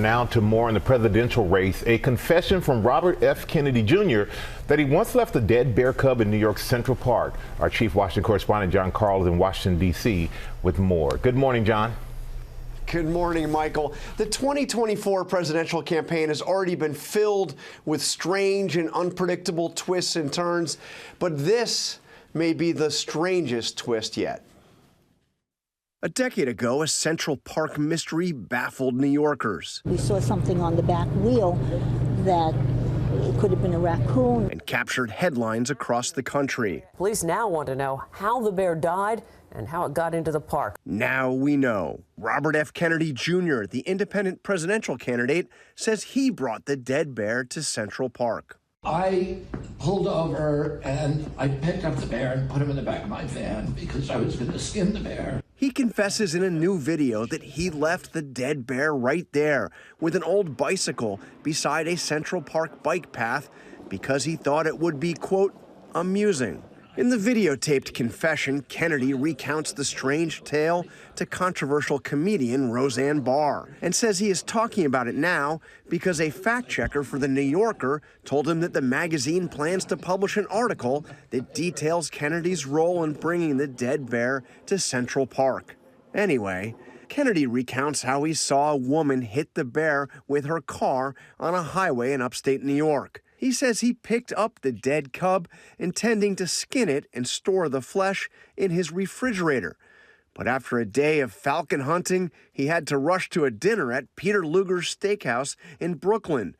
Now to more in the presidential race, a confession from Robert F. Kennedy Jr. that he once left a dead bear cub in New York's Central Park. Our chief Washington correspondent John Carl is in Washington, D.C. with more. Good morning, John. Good morning, Michael. The 2024 presidential campaign has already been filled with strange and unpredictable twists and turns, but this may be the strangest twist yet. A decade ago, a Central Park mystery baffled New Yorkers. We saw something on the back wheel that it could have been a raccoon. And captured headlines across the country. Police now want to know how the bear died and how it got into the park. Now we know. Robert F. Kennedy Jr., the independent presidential candidate, says he brought the dead bear to Central Park. I pulled over and I picked up the bear and put him in the back of my van because I was going to skin the bear. He confesses in a new video that he left the dead bear right there with an old bicycle beside a Central Park bike path because he thought it would be, quote, amusing. In the videotaped confession, Kennedy recounts the strange tale to controversial comedian Roseanne Barr and says he is talking about it now because a fact checker for The New Yorker told him that the magazine plans to publish an article that details Kennedy's role in bringing the dead bear to Central Park. Anyway, Kennedy recounts how he saw a woman hit the bear with her car on a highway in upstate New York. He says he picked up the dead cub, intending to skin it and store the flesh in his refrigerator. But after a day of falcon hunting, he had to rush to a dinner at Peter Luger's Steakhouse in Brooklyn,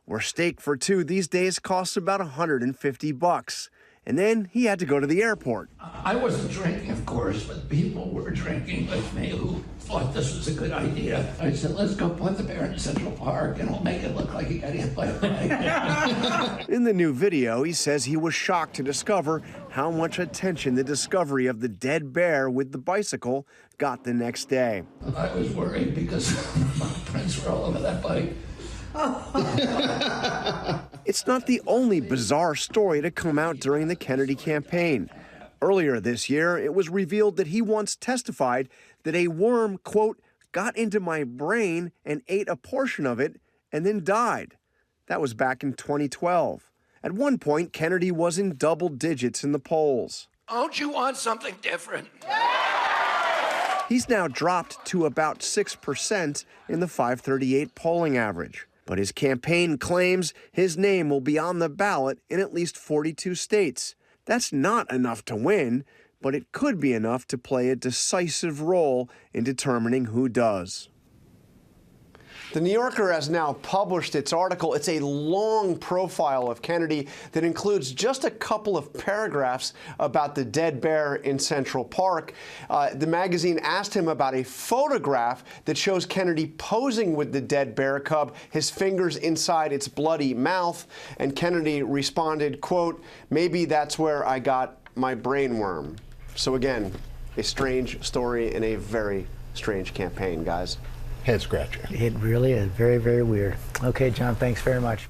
where steak for two these days costs about $150. And then he had to go to the airport. I wasn't drinking, of course, but people were drinking with me who thought this was a good idea. I said, let's go put the bear in Central Park and we'll make it look like he got hit by a bike. In the new video, he says he was shocked to discover how much attention the discovery of the dead bear with the bicycle got the next day. I was worried because my prints were all over that bike. It's not the only bizarre story to come out during the Kennedy campaign. Earlier this year, it was revealed that he once testified that a worm, quote, got into my brain and ate a portion of it and then died. That was back in 2012. At one point, Kennedy was in double digits in the polls. Don't you want something different? He's now dropped to about 6% in the 538 polling average. But his campaign claims his name will be on the ballot in at least 42 states. That's not enough to win, but it could be enough to play a decisive role in determining who does. The New Yorker has now published its article. It's a long profile of Kennedy that includes just a couple of paragraphs about the dead bear in Central Park. The magazine asked him about a photograph that shows Kennedy posing with the dead bear cub, his fingers inside its bloody mouth. And Kennedy responded, quote, maybe that's where I got my brainworm. So again, a strange story and a very strange campaign, guys. Head scratcher. It really is very, very weird. Okay, John, thanks very much.